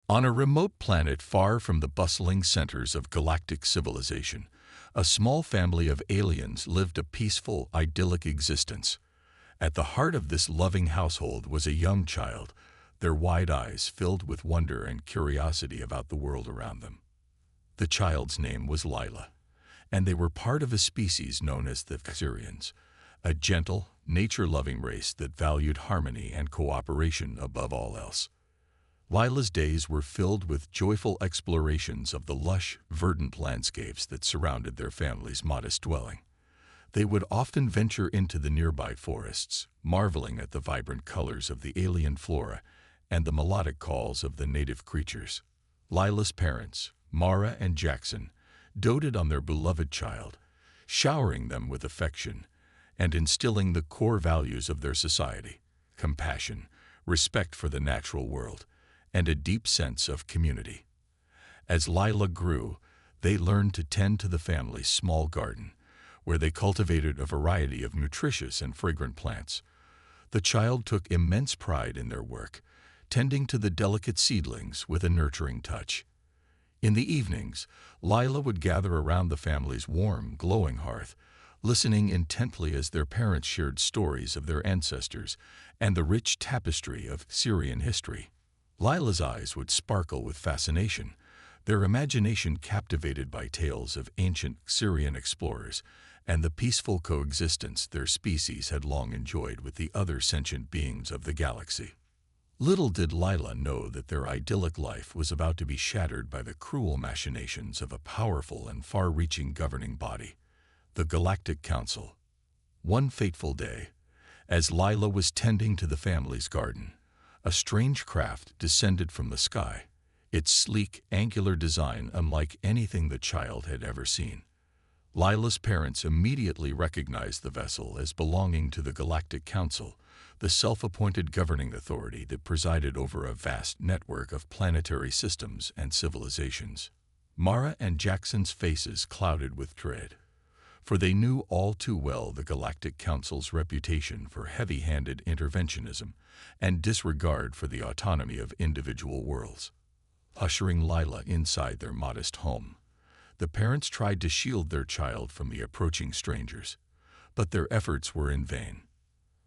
On a remote planet far from the bustling centers of galactic civilization, a small family of aliens lived a peaceful, idyllic existence. At the heart of this loving household was a young child, their wide eyes filled with wonder and curiosity about the world around them. The child's name was Lila, and they were part of a species known as the Xerians, a gentle, nature-loving race that valued harmony and cooperation above all else. Lila's days were filled with joyful explorations of the lush, verdant landscapes that surrounded their family's modest dwelling. They would often venture into the nearby forests, marveling at the vibrant colors of the alien flora and the melodic calls of the native creatures. Lila's parents, Mara and Jackson, doted on their beloved child, showering them with affection and instilling the core values of their society: compassion, respect for the natural world, and a deep sense of community. As Lila grew, they learned to tend to the family's small garden, where they cultivated a variety of nutritious and fragrant plants. The child took immense pride in their work, tending to the delicate seedlings with a nurturing touch. In the evenings, Lila would gather around the family's warm, glowing hearth, listening intently as their parents shared stories of their ancestors and the rich tapestry of Syrian history. Lila's eyes would sparkle with fascination, their imagination captivated by tales of ancient Syrian explorers and the peaceful coexistence their species had long enjoyed with the other sentient beings of the galaxy. Little did Lila know that their idyllic life was about to be shattered by the cruel machinations of a powerful and far-reaching governing body, the Galactic Council. One fateful day, as Lila was tending to the family's garden, a strange craft descended from the sky, its sleek, angular design unlike anything the child had ever seen. Lila's parents immediately recognized the vessel as belonging to the Galactic Council, the self-appointed governing authority that presided over a vast network of planetary systems and civilizations. Mara and Jackson's faces clouded with dread, for they knew all too well the Galactic Council's reputation for heavy-handed interventionism and disregard for the autonomy of individual worlds. Ushering Lila inside their modest home, the parents tried to shield their child from the approaching strangers, but their efforts were in vain.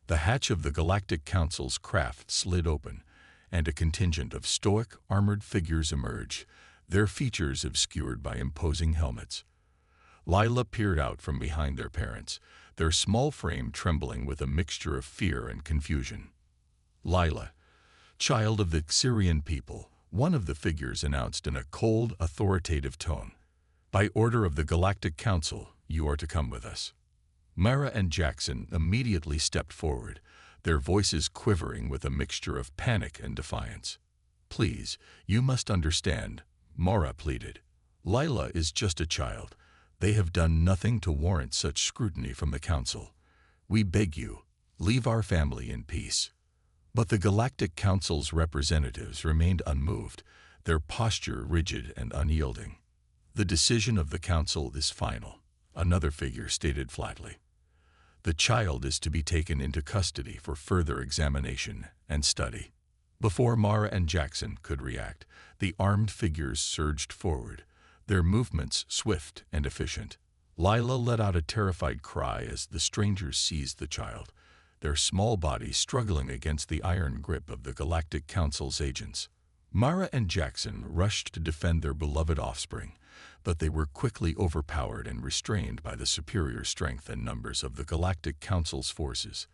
The hatch of the Galactic Council's craft slid open, and a contingent of stoic, armored figures emerged, their features obscured by imposing helmets. Lila peered out from behind their parents, their small frame trembling with a mixture of fear and confusion. "Lila, child of the Syrian people," one of the figures announced in a cold, authoritative tone. "By order of the Galactic Council, you are to come with us." Mara and Jackson immediately stepped forward, their voices quivering with a mixture of panic and defiance. "Please, you must understand," Mara pleaded. "Lila is just a child. They have done nothing to warrant such scrutiny from the Council. We beg you, leave our family in peace." But the Galactic Council's representatives remained unmoved, their posture rigid and unyielding. "The decision of the Council is final," another figure stated flatly. "The child is to be taken into custody for further examination and study." Before Mara and Jackson could react, the armed figures surged forward, their movements swift and efficient. Lila let out a terrified cry as the strangers seized the child, their small bodies struggling against the iron grip of the Galactic Council's agents. Mara and Jackson rushed to defend their beloved offspring, but they were quickly overpowered and restrained by the superior strength and numbers of the Galactic Council's forces.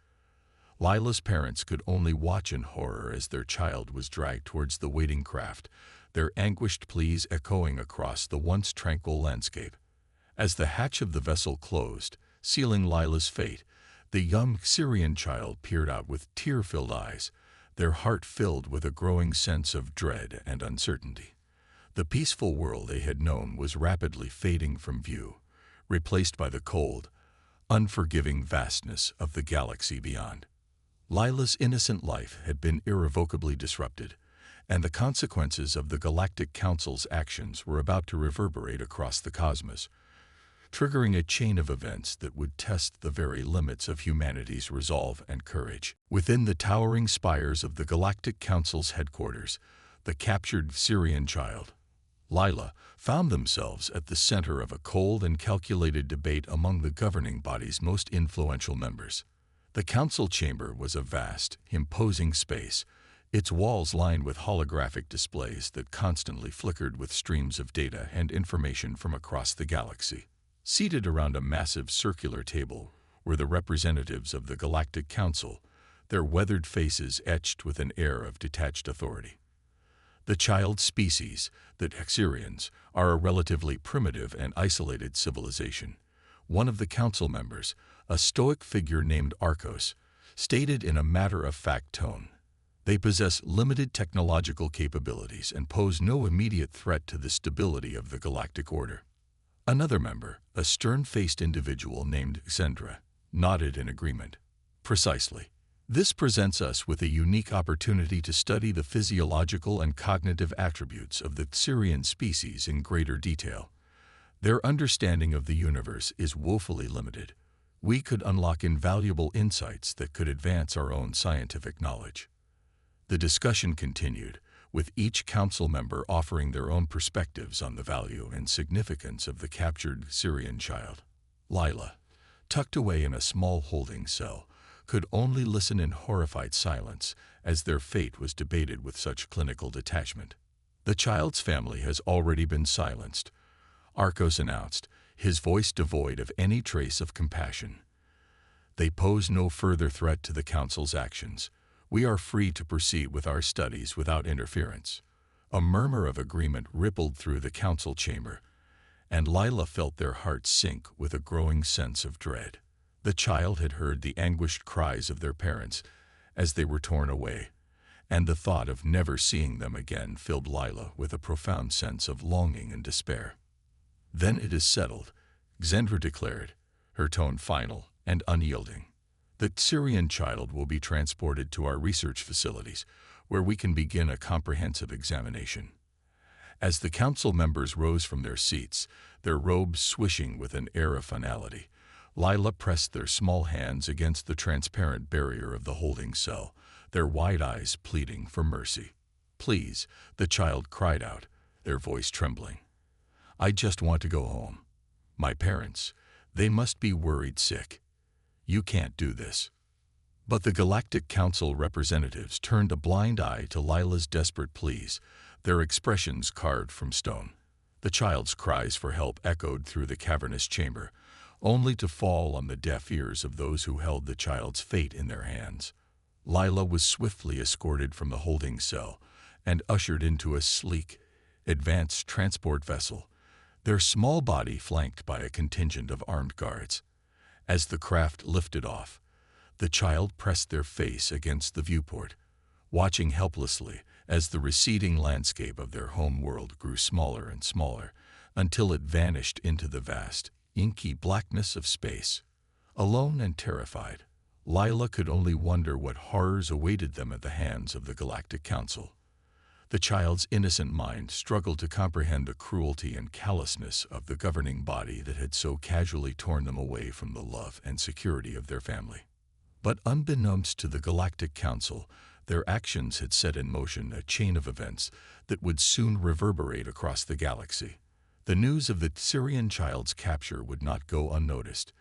Lila's parents could only watch in horror as their child was dragged towards the waiting craft, their anguished pleas echoing across the once tranquil landscape. As the hatch of the vessel closed, sealing Lila's fate, the young Syrian child peered out with tear-filled eyes, their heart filled with a growing sense of dread and uncertainty. The peaceful world they had known was rapidly fading from view, replaced by the cold, unforgiving vastness of the galaxy beyond. Lila's innocent life had been irrevocably disrupted, and the consequences of the Galactic Council's actions were about to reverberate across the cosmos, triggering a chain of events that would test the very limits of humanity's resolve and courage. Within the towering spires of the Galactic Council's headquarters, the captured Syrian child, Lila, found themselves at the center of a cold and calculated debate among the governing body's most influential members. The council chamber was a vast, imposing space, its walls lined with holographic displays that constantly flickered with streams of data and information from across the galaxy. Seated around a massive circular table were the representatives of the Galactic Council, their weathered faces etched with an air of detached authority. The child species, the Syrians, are a relatively primitive and isolated civilization. One of the council members, a stoic figure named Arcos, stated in a matter-of-fact tone, "They possess limited technological capabilities and pose no immediate threat to the stability of the galactic order." Another member, a stern-faced individual named Xendra, nodded in agreement. "Precisely. This presents us with a unique opportunity to study the physiological and cognitive attributes of the Syrian species in greater detail. Their understanding of the universe is woefully limited. We could unlock invaluable insights that could advance our own scientific knowledge." The discussion continued, with each council member offering their own perspectives on the value and significance of the captured Syrian child. Lila, tucked away in a small holding cell, could only listen in horrified silence as their fate was debated with such clinical detachment. "The child's family has already been silenced," Arcos announced, his voice devoid of any trace of compassion. "They pose no further threat to the council's actions. We are free to proceed with our studies without interference." A murmur of agreement rippled through the council chamber, and Lila felt their hearts sink with a growing sense of dread. The child had heard the anguished cries of their parents as they were torn away, and the thought of never seeing them again filled Lila with a profound sense of longing and despair. "Then it is settled," Xendra declared, her tone final and unyielding. "The Syrian child will be transported to our research facilities, where we can begin a comprehensive examination." As the council members rose from their seats, their robes swishing with an air of finality, Lila pressed their small hands against the transparent barrier of the holding cell, their wide eyes pleading for mercy. "Please," the child cried out, their voice trembling. "I just want to go home. My parents, they must be worried sick. You can't do this." But the Galactic Council representatives turned a blind eye to Lila's desperate pleas, their expressions carved from stone. The child's cries for help echoed through the cavernous chamber, only to fall on the deaf ears of those who held the child's fate in their hands. Lila was swiftly escorted from the holding cell and ushered into a sleek, advanced transport vessel, their small body flanked by a contingent of armed guards. As the craft lifted off, the child pressed their face against the viewport, watching helplessly as the receding landscape of their home world grew smaller and smaller until it vanished into the vast, inky blackness of space. Alone and terrified, Lila could only wonder what horrors awaited them at the hands of the Galactic Council. The child's innocent mind struggled to comprehend the cruelty and callousness of the governing body that had so casually torn them away from the love and security of their family. But unbeknownst to the Galactic Council, their actions had set in motion a chain of events that would soon reverberate across the galaxy. The news of the Syrian child's capture would not go unnoticed,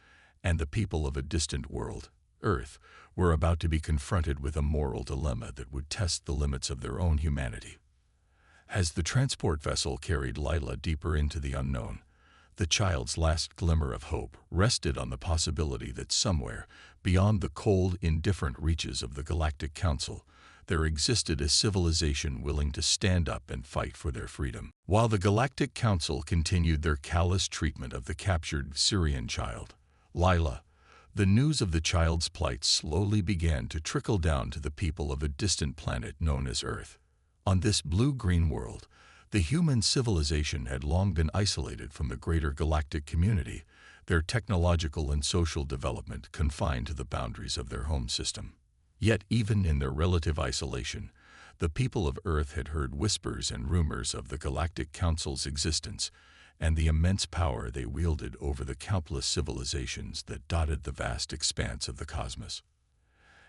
and the people of a distant world, Earth, were about to be confronted with a moral dilemma that would test the limits of their own humanity. As the transport vessel carried Lila deeper into the unknown, the child's last glimmer of hope rested on the possibility that somewhere, beyond the cold, indifferent reaches of the Galactic Council, there existed a civilization willing to stand up and fight for their freedom. While the Galactic Council continued their callous treatment of the captured Syrian child, Lila, the news of the child's plight slowly began to trickle down to the people of a distant planet known as Earth. On this blue-green world, the human civilization had long been isolated from the greater galactic community, their technological and social development confined to the boundaries of their home system. Yet even in their relative isolation, the people of Earth had heard whispers and rumors of the Galactic Council's existence and the immense power they wielded over the countless civilizations that dotted the vast expanse of the cosmos.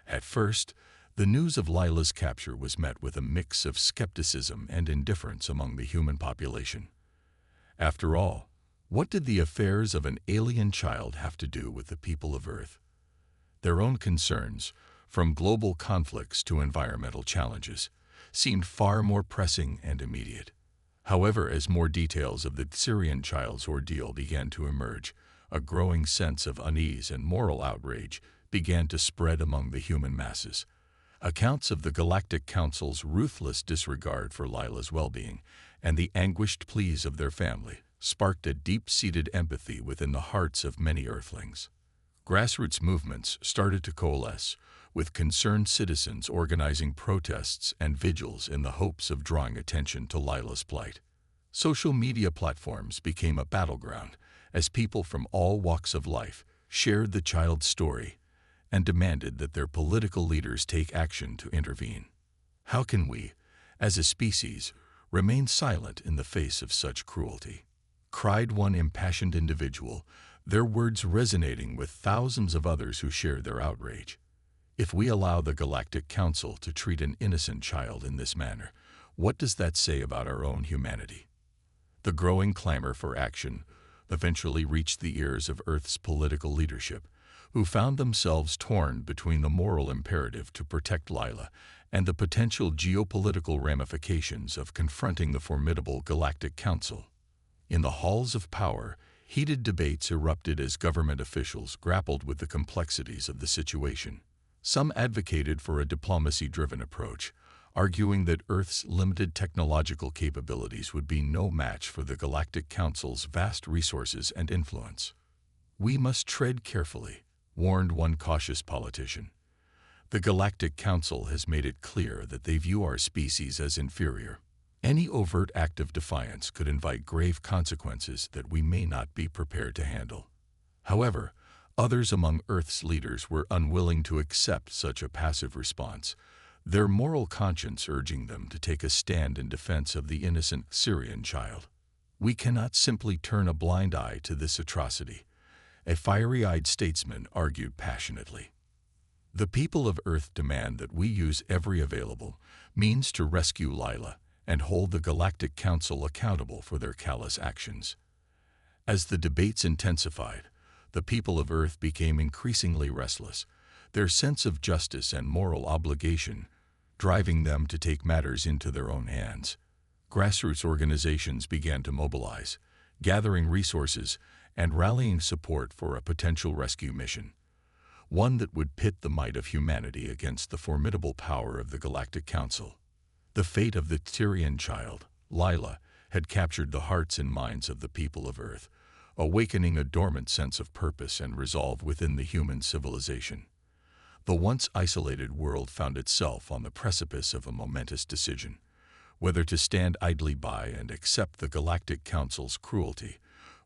At first, The news of Lila's capture was met with a mix of skepticism and indifference among the human population. After all, what did the affairs of an alien child have to do with the people of Earth? Their own concerns, from global conflicts to environmental challenges, seemed far more pressing and immediate. However, as more details of the Syrian child's ordeal began to emerge, a growing sense of unease and moral outrage began to spread among the human masses. Accounts of the Galactic Council's ruthless disregard for Lila's well-being and the anguished pleas of their family sparked a deep-seated empathy within the hearts of many Earthlings. Grassroots movements started to coalesce, with concerned citizens organizing protests and vigils in the hopes of drawing attention to Lila's plight. Social media platforms became a battleground as people from all walks of life shared the child's story and demanded that their political leaders take action to intervene. How can we, as a species, remain silent in the face of such cruelty? Cried one impassioned individual, their words resonating with thousands of others who shared their outrage. If we allow the Galactic Council to treat an innocent child in this manner, what does that say about our own humanity? The growing clamor for action eventually reached the ears of Earth's political leadership, who found themselves torn between the moral imperative to protect Lila and the potential geopolitical ramifications of confronting the formidable Galactic Council. In the halls of power, heated debates erupted as government officials grappled with the complexities of the situation. Some advocated for a diplomacy-driven approach, arguing that Earth's limited technological capabilities would be no match for the Galactic Council's vast resources and influence. "We must tread carefully," warned one cautious politician. "The Galactic Council has made it clear that they view our species as inferior. Any overt act of defiance could invite grave consequences that we may not be prepared to handle." However, others among Earth's leaders were unwilling to accept such a passive response, their moral conscience urging them to take a stand in defense of the innocent Syrian child. "We cannot simply turn a blind eye to this atrocity," a fiery-eyed statesman argued passionately. "The people of Earth demand that we use every available means to rescue Lila and hold the Galactic Council accountable for their callous actions." As the debates intensified, the people of Earth became increasingly restless, their sense of justice and moral obligation driving them to take matters into their own hands. Grassroots organizations began to mobilize, gathering resources and rallying support for a potential rescue mission, one that would pit the might of humanity against the formidable power of the Galactic Council. The fate of the Tyrian child, Lila, had captured the hearts and minds of the people of Earth, awakening a dormant sense of purpose and resolve within the human civilization. The once isolated world found itself on the precipice of a momentous decision, whether to stand idly by and accept the Galactic Council's cruelty,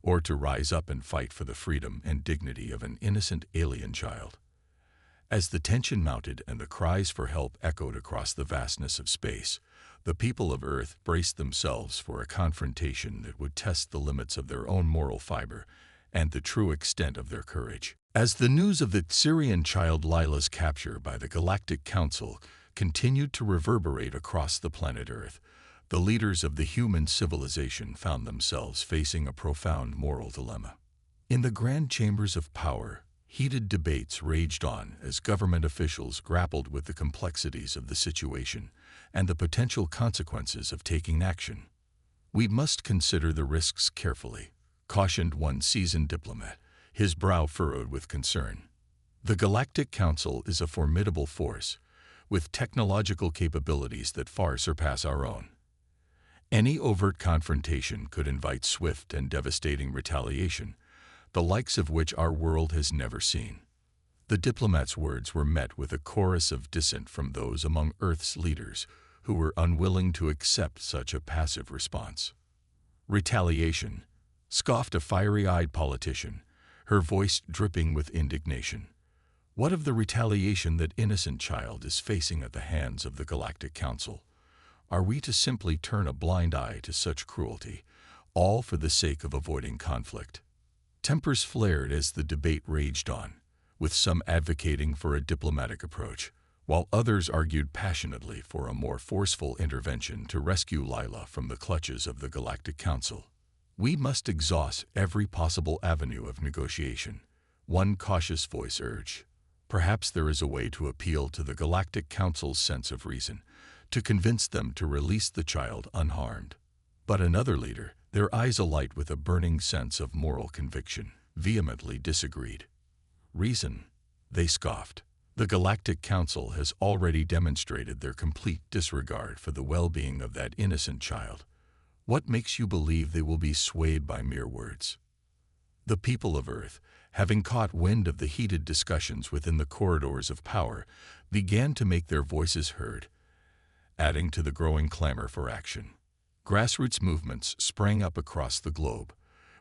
or to rise up and fight for the freedom and dignity of an innocent alien child. As the tension mounted and the cries for help echoed across the vastness of space, the people of Earth braced themselves for a confrontation that would test the limits of their own moral fiber and the true extent of their courage. As the news of the Syrian child Lila's capture by the Galactic Council continued to reverberate across the planet Earth, the leaders of the human civilization found themselves facing a profound moral dilemma. In the grand chambers of power, heated debates raged on as government officials grappled with the complexities of the situation and the potential consequences of taking action. "We must consider the risks carefully," cautioned one seasoned diplomat, his brow furrowed with concern. "The Galactic Council is a formidable force, with technological capabilities that far surpass our own. Any overt confrontation could invite swift and devastating retaliation, the likes of which our world has never seen." The diplomat's words were met with a chorus of dissent from those among Earth's leaders who were unwilling to accept such a passive response. "Retaliation," scoffed a fiery-eyed politician, her voice dripping with indignation. "What of the retaliation that innocent child is facing at the hands of the Galactic Council? Are we to simply turn a blind eye to such cruelty, all for the sake of avoiding conflict?" Tempers flared as the debate raged on, with some advocating for a diplomatic approach, while others argued passionately for a more forceful intervention to rescue Lila from the clutches of the Galactic Council. "We must exhaust every possible avenue of negotiation," one cautious voice urged. "Perhaps there is a way to appeal to the Galactic Council's sense of reason, to convince them to release the child unharmed." But another leader, their eyes alight with a burning sense of moral conviction, vehemently disagreed. "Reason?" they scoffed. "The Galactic Council has already demonstrated their complete disregard for the well-being of that innocent child. What makes you believe they will be swayed by mere words?" The people of Earth, having caught wind of the heated discussions within the corridors of power, began to make their voices heard, adding to the growing clamor for action. Grassroots movements sprang up across the globe,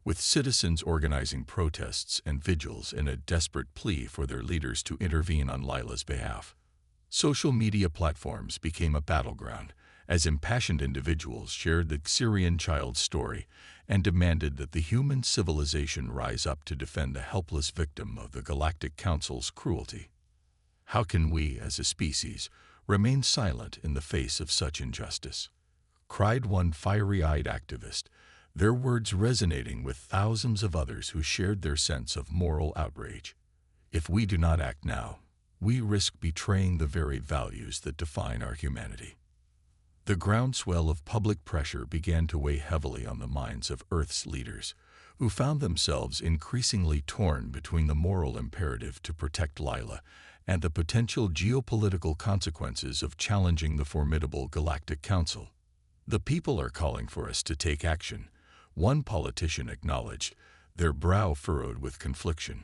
with citizens organizing protests and vigils in a desperate plea for their leaders to intervene on Lila's behalf. Social media platforms became a battleground, as impassioned individuals shared the Syrian child's story and demanded that the human civilization rise up to defend the helpless victim of the Galactic Council's cruelty. "How can we, as a species, remain silent in the face of such injustice?" cried one fiery-eyed activist, their words resonating with thousands of others who shared their sense of moral outrage. "If we do not act now, we risk betraying the very values that define our humanity." The groundswell of public pressure began to weigh heavily on the minds of Earth's leaders, who found themselves increasingly torn between the moral imperative to protect Lila and the potential geopolitical consequences of challenging the formidable Galactic Council. "The people are calling for us to take action," one politician acknowledged, their brow furrowed with confliction.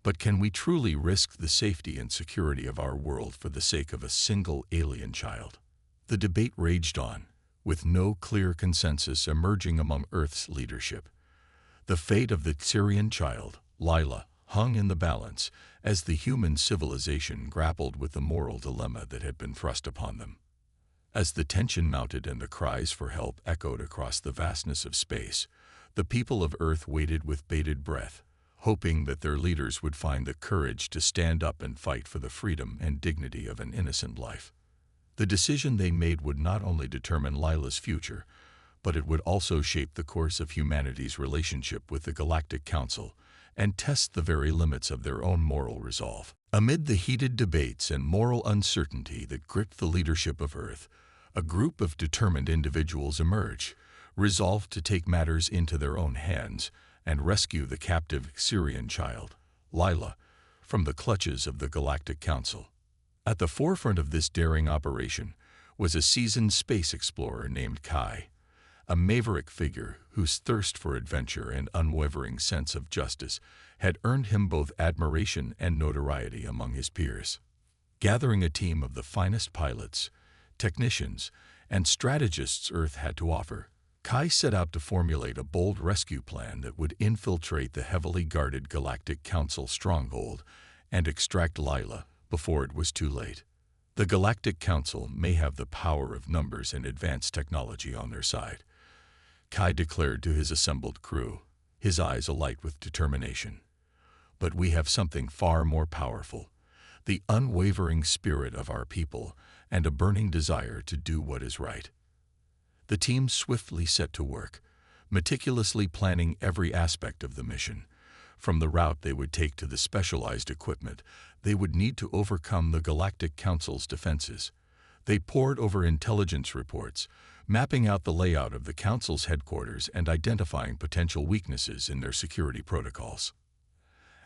"But can we truly risk the safety and security of our world for the sake of a single alien child?" The debate raged on, with no clear consensus emerging among Earth's leadership. The fate of the Syrian child, Lila, hung in the balance as the human civilization grappled with the moral dilemma that had been thrust upon them. As the tension mounted and the cries for help echoed across the vastness of space, the people of Earth waited with bated breath, hoping that their leaders would find the courage to stand up and fight for the freedom and dignity of an innocent life. The decision they made would not only determine Lila's future, but it would also shape the course of humanity's relationship with the Galactic Council and test the very limits of their own moral resolve. Amid the heated debates and moral uncertainty that gripped the leadership of Earth, a group of determined individuals emerged, resolved to take matters into their own hands and rescue the captive Syrian child, Lila, from the clutches of the Galactic Council. At the forefront of this daring operation was a seasoned space explorer named Kai, a maverick figure whose thirst for adventure and unwavering sense of justice had earned him both admiration and notoriety among his peers. Gathering a team of the finest pilots, technicians, and strategists Earth had to offer, Kai set out to formulate a bold rescue plan that would infiltrate the heavily guarded Galactic Council stronghold and extract Lila before it was too late. The Galactic Council may have the power of numbers and advanced technology on their side, Kai declared to his assembled crew, his eyes alight with determination. "But we have something far more powerful, the unwavering spirit of our people and a burning desire to do what is right." The team swiftly set to work, meticulously planning every aspect of the mission, from the route they would take to the specialized equipment they would need to overcome the Galactic Council's defenses. They pored over intelligence reports, mapping out the layout of the Council's headquarters and identifying potential weaknesses in their security protocols.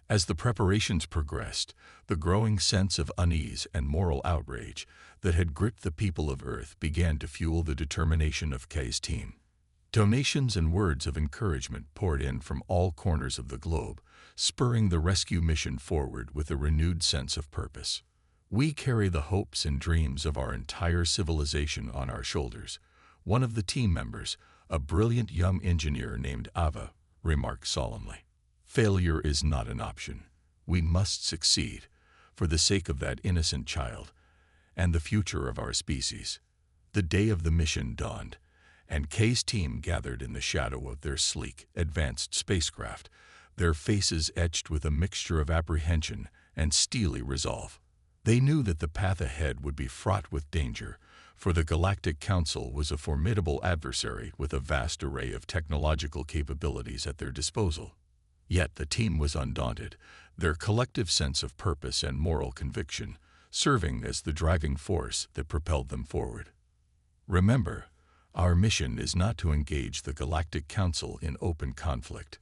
As the preparations progressed, the growing sense of unease and moral outrage that had gripped the people of Earth began to fuel the determination of Kai's team. Donations and words of encouragement poured in from all corners of the globe, spurring the rescue mission forward with a renewed sense of purpose. "We carry the hopes and dreams of our entire civilization on our shoulders," one of the team members, a brilliant young engineer named Ava, remarked solemnly. "Failure is not an option. We must succeed, for the sake of that innocent child and the future of our species." The day of the mission dawned, and Kai's team gathered in the shadow of their sleek, advanced spacecraft, their faces etched with a mixture of apprehension and steely resolve. They knew that the path ahead would be fraught with danger, for the Galactic Council was a formidable adversary with a vast array of technological capabilities at their disposal. Yet the team was undaunted, their collective sense of purpose and moral conviction serving as the driving force that propelled them forward. Remember, our mission is not to engage the Galactic Council in open conflict.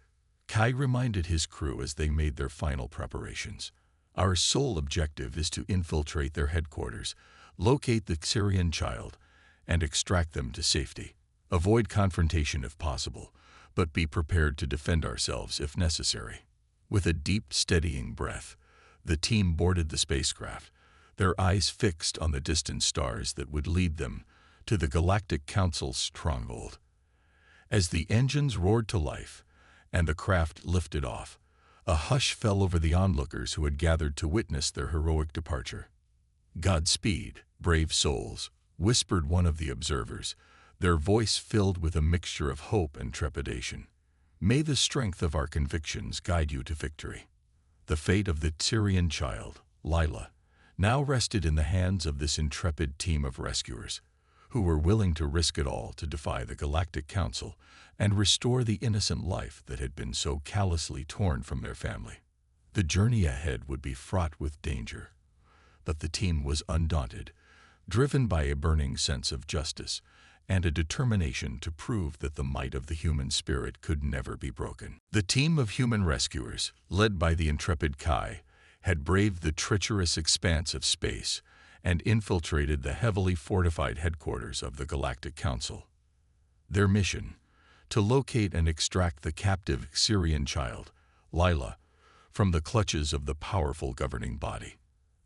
Kai reminded his crew as they made their final preparations. Our sole objective is to infiltrate their headquarters, locate the Syrian child, and extract them to safety. Avoid confrontation if possible, but be prepared to defend ourselves if necessary. With a deep, steadying breath, the team boarded the spacecraft, their eyes fixed on the distant stars that would lead them to the Galactic Council's stronghold. As the engines roared to life and the craft lifted off, a hush fell over the onlookers who had gathered to witness their heroic departure. "Godspeed, brave souls," whispered one of the observers, their voice filled with a mixture of hope and trepidation. "May the strength of our convictions guide you to victory." The fate of the Syrian child, Lila, now rested in the hands of this intrepid team of rescuers, who were willing to risk it all to defy the Galactic Council and restore the innocent life that had been so callously torn from their family. The journey ahead would be fraught with danger, but the team was undaunted, driven by a burning sense of justice and a determination to prove that the might of the human spirit could never be broken. The team of human rescuers, led by the intrepid Kai, had braved the treacherous expanse of space and infiltrated the heavily fortified headquarters of the Galactic Council. Their mission: to locate and extract the captive Syrian child, Lila, from the clutches of the powerful governing body.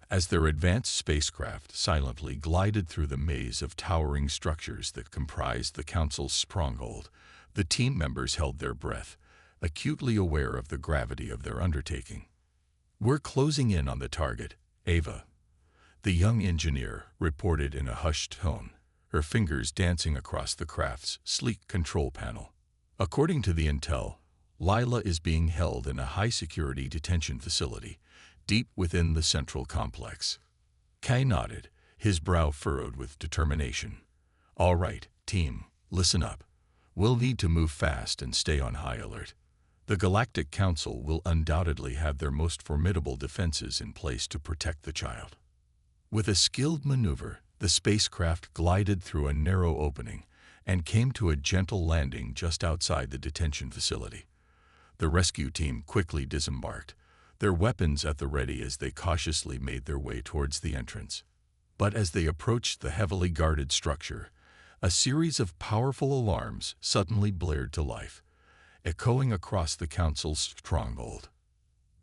As their advanced spacecraft silently glided through the maze of towering structures that comprised the Council's stronghold, the team members held their breath, acutely aware of the gravity of their undertaking. "We're closing in on the target," Ava, the young engineer, reported in a hushed tone, her fingers dancing across the craft's sleek control panel. "According to the intel, Lila is being held in a high-security detention facility deep within the central complex." Kai nodded, his brow furrowed with determination. "All right, team, listen up. We'll need to move fast and stay on high alert. The Galactic Council will undoubtedly have their most formidable defenses in place to protect the child." With a skilled maneuver, the spacecraft glided through a narrow opening and came to a gentle landing just outside the detention facility. The rescue team quickly disembarked, their weapons at the ready as they cautiously made their way towards the entrance. But as they approached the heavily guarded structure, a series of powerful alarms suddenly blared to life, echoing across the Council's stronghold.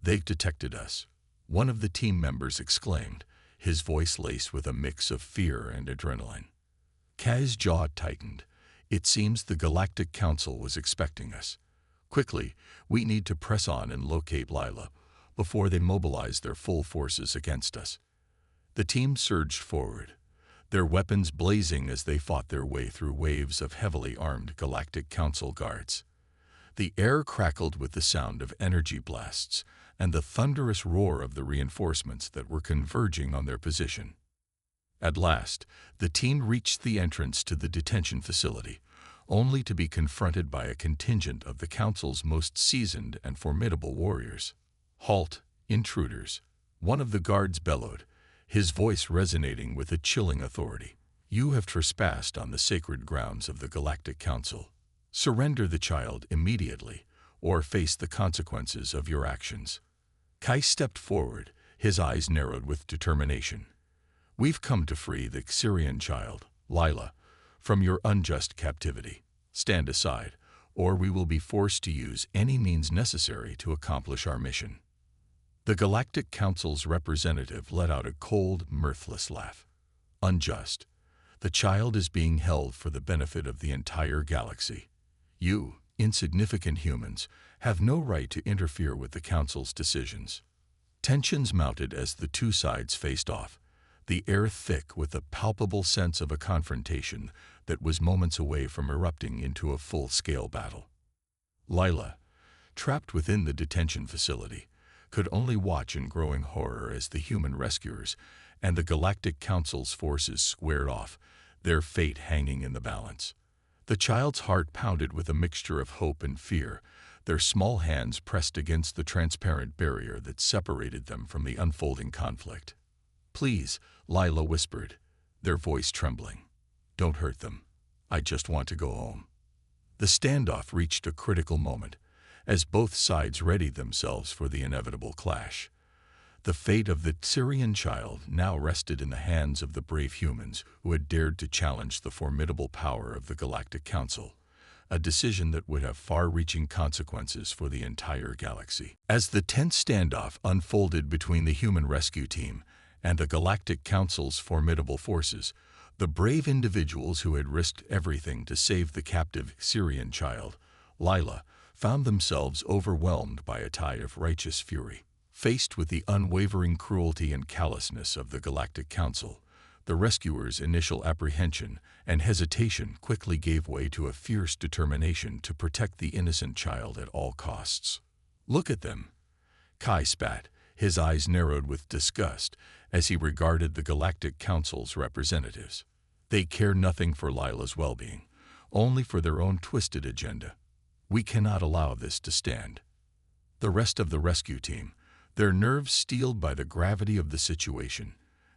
"They've detected us," one of the team members exclaimed, his voice laced with a mix of fear and adrenaline. Kai's jaw tightened. "It seems the Galactic Council was expecting us. Quickly, we need to press on and locate Lila before they mobilize their full forces against us." The team surged forward, their weapons blazing as they fought their way through waves of heavily armed Galactic Council guards. The air crackled with the sound of energy blasts and the thunderous roar of the reinforcements that were converging on their position. At last, the team reached the entrance to the detention facility, only to be confronted by a contingent of the Council's most seasoned and formidable warriors. "Halt, intruders," one of the guards bellowed, his voice resonating with a chilling authority. "You have trespassed on the sacred grounds of the Galactic Council. Surrender the child immediately, or face the consequences of your actions." Kai stepped forward, his eyes narrowed with determination. "We've come to free the Syrian child, Lila, from your unjust captivity. Stand aside, or we will be forced to use any means necessary to accomplish our mission." The Galactic Council's representative let out a cold, mirthless laugh. "Unjust. The child is being held for the benefit of the entire galaxy. You, insignificant humans, have no right to interfere with the Council's decisions." Tensions mounted as the two sides faced off, the air thick with a palpable sense of a confrontation that was moments away from erupting into a full-scale battle. Lila, trapped within the detention facility, could only watch in growing horror as the human rescuers and the Galactic Council's forces squared off, their fate hanging in the balance. The child's heart pounded with a mixture of hope and fear, their small hands pressed against the transparent barrier that separated them from the unfolding conflict. "Please," Lila whispered, their voice trembling. "Don't hurt them. I just want to go home." The standoff reached a critical moment, as both sides readied themselves for the inevitable clash. The fate of the Syrian child now rested in the hands of the brave humans who had dared to challenge the formidable power of the Galactic Council, a decision that would have far-reaching consequences for the entire galaxy. As the tense standoff unfolded between the human rescue team and the Galactic Council's formidable forces, the brave individuals who had risked everything to save the captive Syrian child, Lila, found themselves overwhelmed by a tide of righteous fury. Faced with the unwavering cruelty and callousness of the Galactic Council, the rescuers' initial apprehension and hesitation quickly gave way to a fierce determination to protect the innocent child at all costs. "Look at them," Kai spat, his eyes narrowed with disgust as he regarded the Galactic Council's representatives. "They care nothing for Lila's well-being, only for their own twisted agenda. We cannot allow this to stand." The rest of the rescue team, their nerves steeled by the gravity of the situation,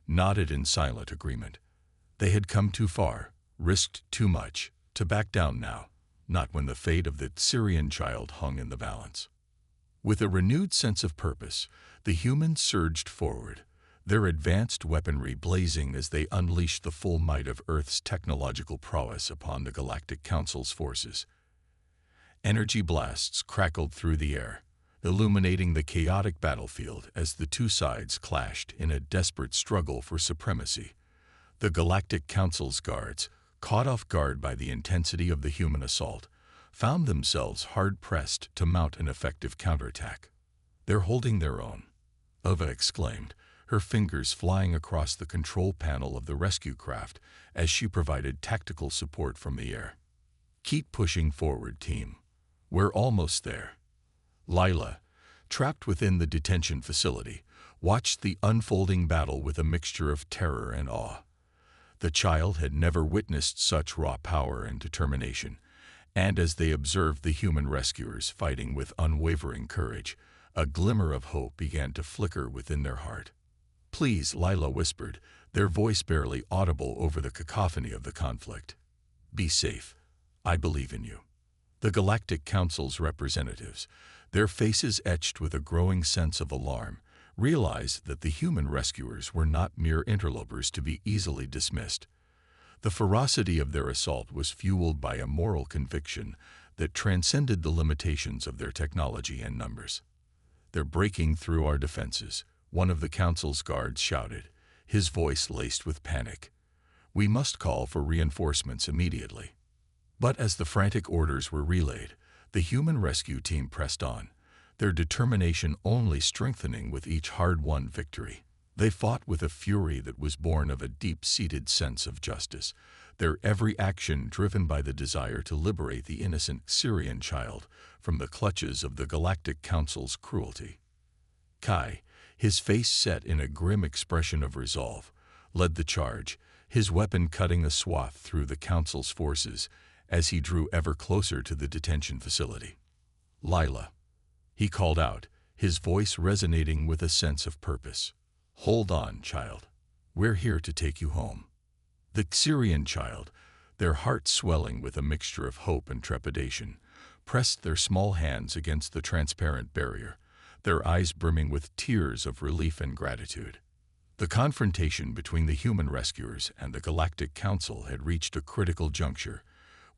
nodded in silent agreement. They had come too far, risked too much, to back down now, not when the fate of the Syrian child hung in the balance. With a renewed sense of purpose, the humans surged forward, their advanced weaponry blazing as they unleashed the full might of Earth's technological prowess upon the Galactic Council's forces. Energy blasts crackled through the air, illuminating the chaotic battlefield as the two sides clashed in a desperate struggle for supremacy. The Galactic Council's guards, caught off guard by the intensity of the human assault, found themselves hard-pressed to mount an effective counterattack. "They're holding their own," Ova exclaimed, her fingers flying across the control panel of the rescue craft as she provided tactical support from the air. "Keep pushing forward, team. We're almost there." Lila, trapped within the detention facility, watched the unfolding battle with a mixture of terror and awe. The child had never witnessed such raw power and determination, and as they observed the human rescuers fighting with unwavering courage, a glimmer of hope began to flicker within their heart. "Please," Lila whispered, their voice barely audible over the cacophony of the conflict. "Be safe. I believe in you." The Galactic Council's representatives, their faces etched with a growing sense of alarm, realized that the human rescuers were not mere interlopers to be easily dismissed. The ferocity of their assault was fueled by a moral conviction that transcended the limitations of their technology and numbers. "They're breaking through our defenses," one of the Council's guards shouted, his voice laced with panic. "We must call for reinforcements immediately." But as the frantic orders were relayed, the human rescue team pressed on, their determination only strengthening with each hard-won victory. They fought with a fury that was born of a deep-seated sense of justice, their every action driven by the desire to liberate the innocent Syrian child from the clutches of the Galactic Council's cruelty. Kai, his face set in a grim expression of resolve, led the charge, his weapon cutting a swath through the Council's forces as he drew ever closer to the detention facility. "Lila," he called out, his voice resonating with a sense of purpose. "Hold on, child. We're here to take you home." The Syrian child, their hearts swelling with a mixture of hope and trepidation, pressed their small hands against the transparent barrier, their eyes brimming with tears of relief and gratitude. The confrontation between the human rescuers and the Galactic Council had reached a critical juncture,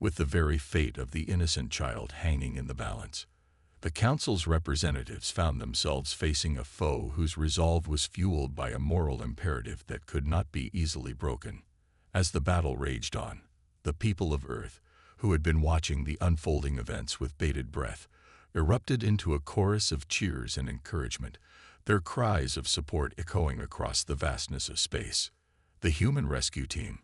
with the very fate of the innocent child hanging in the balance. The Council's representatives found themselves facing a foe whose resolve was fueled by a moral imperative that could not be easily broken. As the battle raged on, the people of Earth, who had been watching the unfolding events with bated breath, erupted into a chorus of cheers and encouragement, their cries of support echoing across the vastness of space. The human rescue team,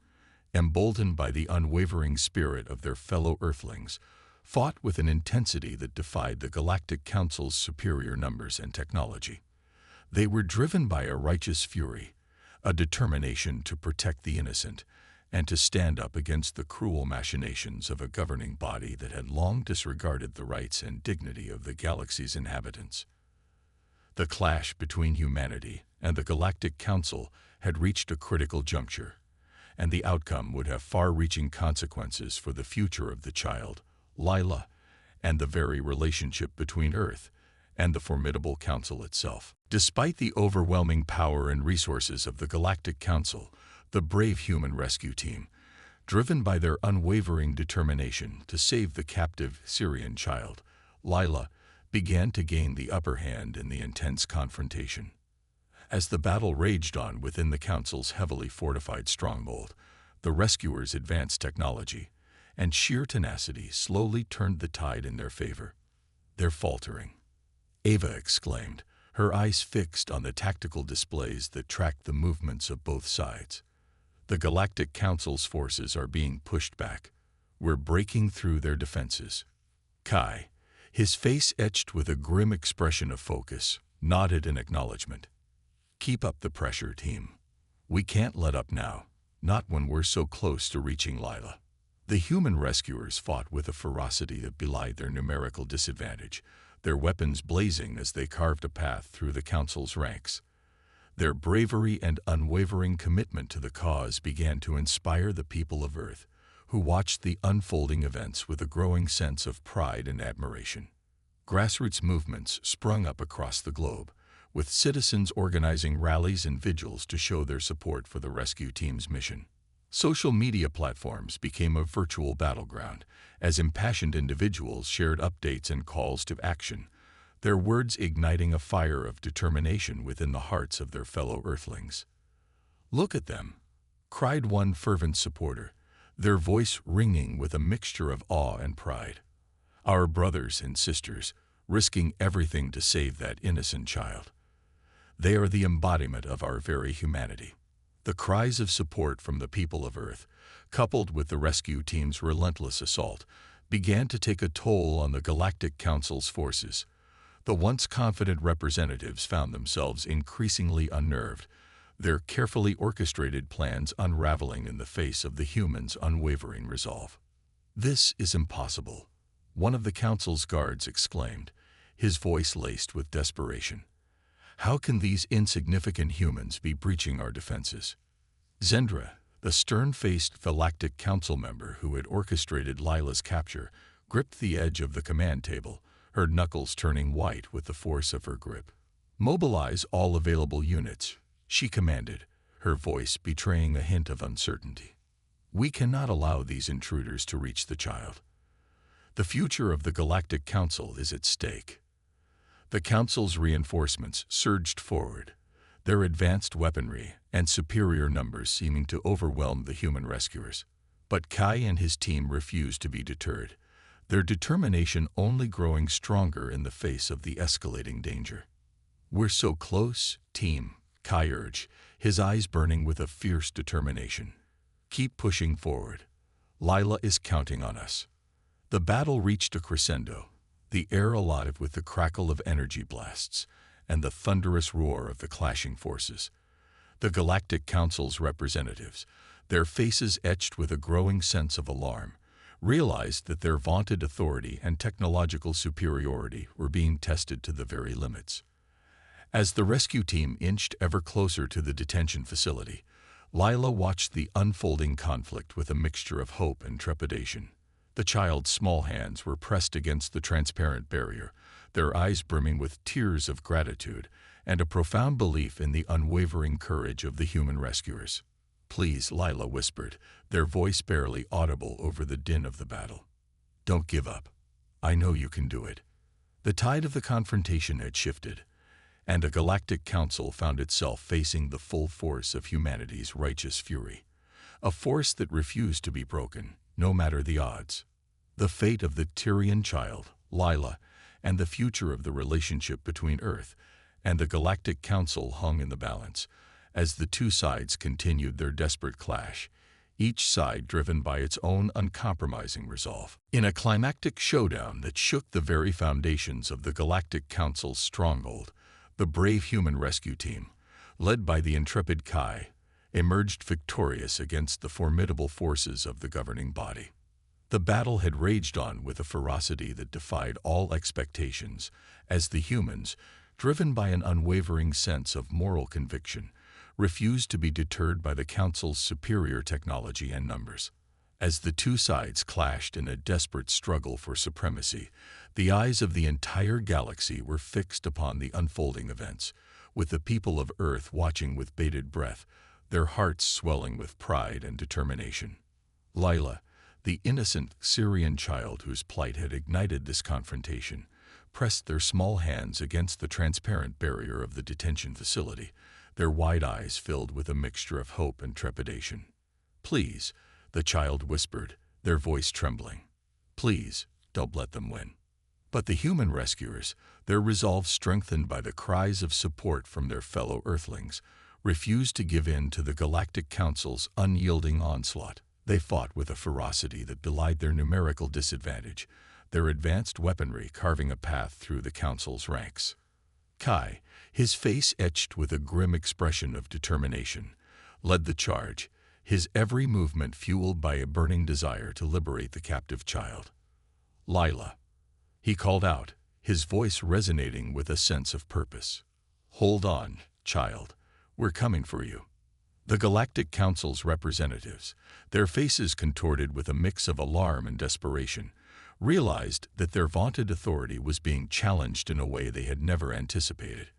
emboldened by the unwavering spirit of their fellow Earthlings, fought with an intensity that defied the Galactic Council's superior numbers and technology. They were driven by a righteous fury, a determination to protect the innocent and to stand up against the cruel machinations of a governing body that had long disregarded the rights and dignity of the galaxy's inhabitants. The clash between humanity and the Galactic Council had reached a critical juncture, and the outcome would have far-reaching consequences for the future of the child, Lila, and the very relationship between Earth and the formidable Council itself. Despite the overwhelming power and resources of the Galactic Council, the brave human rescue team, driven by their unwavering determination to save the captive Syrian child, Lila, began to gain the upper hand in the intense confrontation. As the battle raged on within the Council's heavily fortified stronghold, the rescuers' advanced technology and sheer tenacity slowly turned the tide in their favor. "They're faltering," Ava exclaimed, her eyes fixed on the tactical displays that tracked the movements of both sides. "The Galactic Council's forces are being pushed back. We're breaking through their defenses." Kai, his face etched with a grim expression of focus, nodded in acknowledgement. "Keep up the pressure, team. We can't let up now, not when we're so close to reaching Lila." The human rescuers fought with a ferocity that belied their numerical disadvantage, their weapons blazing as they carved a path through the Council's ranks. Their bravery and unwavering commitment to the cause began to inspire the people of Earth, who watched the unfolding events with a growing sense of pride and admiration. Grassroots movements sprung up across the globe, with citizens organizing rallies and vigils to show their support for the rescue team's mission. Social media platforms became a virtual battleground, as impassioned individuals shared updates and calls to action, their words igniting a fire of determination within the hearts of their fellow Earthlings. "Look at them," cried one fervent supporter, their voice ringing with a mixture of awe and pride. "Our brothers and sisters, risking everything to save that innocent child. They are the embodiment of our very humanity." The cries of support from the people of Earth, coupled with the rescue team's relentless assault, began to take a toll on the Galactic Council's forces. The once confident representatives found themselves increasingly unnerved, their carefully orchestrated plans unraveling in the face of the humans' unwavering resolve. "This is impossible," one of the Council's guards exclaimed, his voice laced with desperation. "How can these insignificant humans be breaching our defenses?" Zendra, the stern-faced Galactic Council member who had orchestrated Lila's capture, gripped the edge of the command table, her knuckles turning white with the force of her grip. "Mobilize all available units," she commanded, her voice betraying a hint of uncertainty. "We cannot allow these intruders to reach the child. The future of the Galactic Council is at stake." The Council's reinforcements surged forward, their advanced weaponry and superior numbers seeming to overwhelm the human rescuers. But Kai and his team refused to be deterred, their determination only growing stronger in the face of the escalating danger. "We're so close, team," Kai urged, his eyes burning with a fierce determination. "Keep pushing forward. Lila is counting on us." The battle reached a crescendo, the air alive with the crackle of energy blasts and the thunderous roar of the clashing forces. The Galactic Council's representatives, their faces etched with a growing sense of alarm, realized that their vaunted authority and technological superiority were being tested to the very limits. As the rescue team inched ever closer to the detention facility, Lila watched the unfolding conflict with a mixture of hope and trepidation. The child's small hands were pressed against the transparent barrier, their eyes brimming with tears of gratitude and a profound belief in the unwavering courage of the human rescuers. "Please," Lila whispered, their voice barely audible over the din of the battle. "Don't give up. I know you can do it." The tide of the confrontation had shifted, and a Galactic Council found itself facing the full force of humanity's righteous fury, a force that refused to be broken, no matter the odds. The fate of the Tyrian child, Lila, and the future of the relationship between Earth and the Galactic Council hung in the balance, as the two sides continued their desperate clash, each side driven by its own uncompromising resolve. In a climactic showdown that shook the very foundations of the Galactic Council's stronghold, the brave human rescue team, led by the intrepid Kai, emerged victorious against the formidable forces of the governing body. The battle had raged on with a ferocity that defied all expectations, as the humans, driven by an unwavering sense of moral conviction, refused to be deterred by the Council's superior technology and numbers. As the two sides clashed in a desperate struggle for supremacy, the eyes of the entire galaxy were fixed upon the unfolding events, with the people of Earth watching with bated breath, their hearts swelling with pride and determination. Lila, the innocent Syrian child whose plight had ignited this confrontation, pressed their small hands against the transparent barrier of the detention facility, their wide eyes filled with a mixture of hope and trepidation. "Please," the child whispered, their voice trembling. "Please, don't let them win." But the human rescuers, their resolve strengthened by the cries of support from their fellow Earthlings, refused to give in to the Galactic Council's unyielding onslaught. They fought with a ferocity that belied their numerical disadvantage, their advanced weaponry carving a path through the Council's ranks. Kai, his face etched with a grim expression of determination, led the charge, his every movement fueled by a burning desire to liberate the captive child. "Lila," he called out, his voice resonating with a sense of purpose. "Hold on, child. We're coming for you." The Galactic Council's representatives, their faces contorted with a mix of alarm and desperation, realized that their vaunted authority was being challenged in a way they had never anticipated.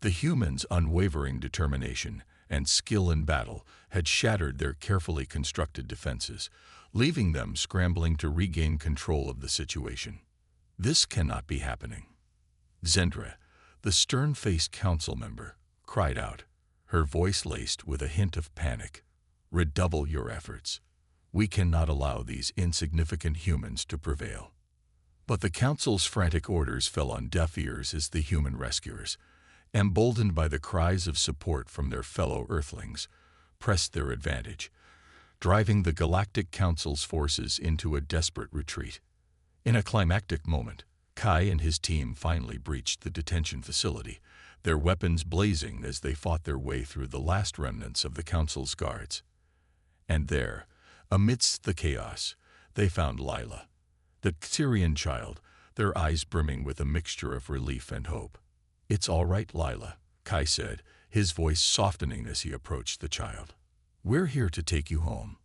The humans' unwavering determination and skill in battle had shattered their carefully constructed defenses, leaving them scrambling to regain control of the situation. "This cannot be happening." Zendra, the stern-faced council member, cried out, her voice laced with a hint of panic. "Redouble your efforts. We cannot allow these insignificant humans to prevail." But the Council's frantic orders fell on deaf ears as the human rescuers, emboldened by the cries of support from their fellow Earthlings, pressed their advantage, driving the Galactic Council's forces into a desperate retreat. In a climactic moment, Kai and his team finally breached the detention facility, their weapons blazing as they fought their way through the last remnants of the Council's guards. And there, amidst the chaos, they found Lila, the Syrian child, their eyes brimming with a mixture of relief and hope. "It's all right, Lila," Kai said, his voice softening as he approached the child. "We're here to take you home."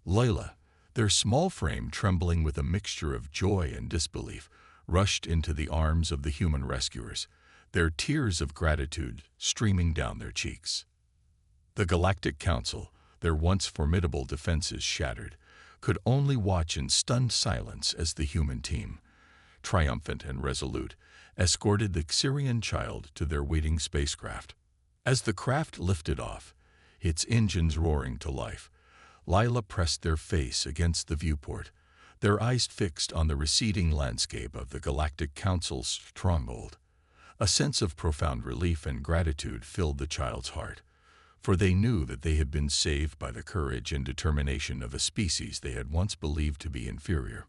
Lila, their small frame trembling with a mixture of joy and disbelief, rushed into the arms of the human rescuers, their tears of gratitude streaming down their cheeks. The Galactic Council, their once formidable defenses shattered, could only watch in stunned silence as the human team, triumphant and resolute, escorted the Syrian child to their waiting spacecraft. As the craft lifted off, its engines roaring to life, Lila pressed their face against the viewport, their eyes fixed on the receding landscape of the Galactic Council's stronghold. A sense of profound relief and gratitude filled the child's heart, for they knew that they had been saved by the courage and determination of a species they had once believed to be inferior.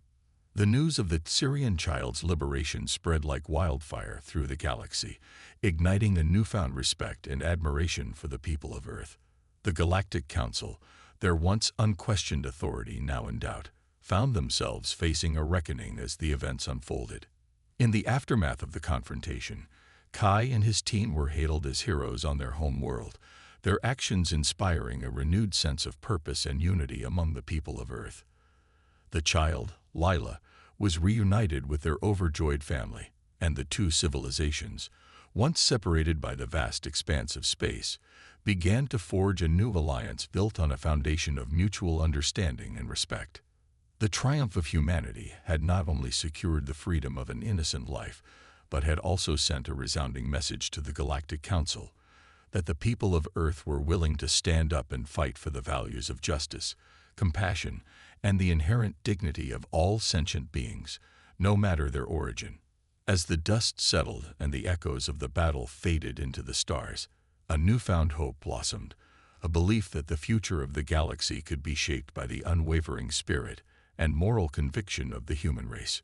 The news of the Syrian child's liberation spread like wildfire through the galaxy, igniting a newfound respect and admiration for the people of Earth. The Galactic Council, their once unquestioned authority now in doubt, found themselves facing a reckoning as the events unfolded. In the aftermath of the confrontation, Kai and his team were hailed as heroes on their home world, their actions inspiring a renewed sense of purpose and unity among the people of Earth. The child, Lila, was reunited with their overjoyed family, and the two civilizations, once separated by the vast expanse of space, began to forge a new alliance built on a foundation of mutual understanding and respect. The triumph of humanity had not only secured the freedom of an innocent life, but had also sent a resounding message to the Galactic Council that the people of Earth were willing to stand up and fight for the values of justice, compassion, and the inherent dignity of all sentient beings, no matter their origin. As the dust settled and the echoes of the battle faded into the stars, a newfound hope blossomed, a belief that the future of the galaxy could be shaped by the unwavering spirit and moral conviction of the human race.